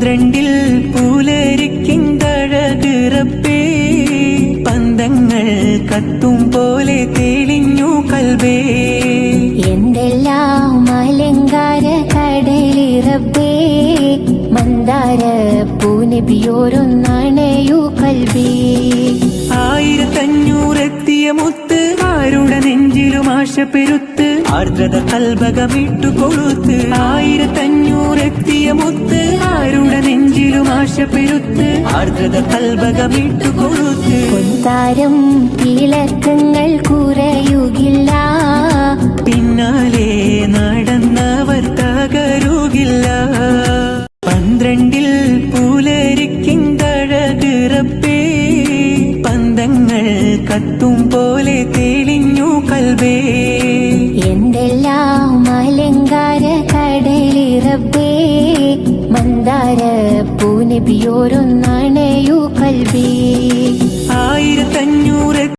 12 പുലരിക്കിന്തഴക് റബ്ബേ പന്തങ്ങൾ കത്തും പോലെ തെളിഞ്ഞു കൽബേ എന്തെല്ലാം അലങ്കാര കടലി റബ്ബേ മന്ദാര പൂനബിയോരൊന്നണയു കൽബേ 1500 എത്തിയ മുത്ത് ആരുടെ നെഞ്ചിലും ആശ പെരുത്ത് ആർദ്രത കൽബകമിട്ടു കൊളുത്ത് 1500 എത്തിയ മുത്ത് ആരുടെ നെഞ്ചിലും ആശ പെരുത്ത് ആർദ്രത കൽബകമിട്ടു കൊളുത്ത് പൊൻതാരം തിളക്കങ്ങൾ കുറയുകില്ല പിന്നാലെ നടന്നവർ തകരുകില്ല 12 പുലരിക്കിന്തഴക് റബ്ബേ പന്തങ്ങൾ കത്തും പോലെ തെളിഞ്ഞു കൽബേ എന്തെല്ലാം അലങ്കാര കടലി റബ്ബേ മന്ദാര പൂനബിയോരൊന്നണയു കൽബേ 1500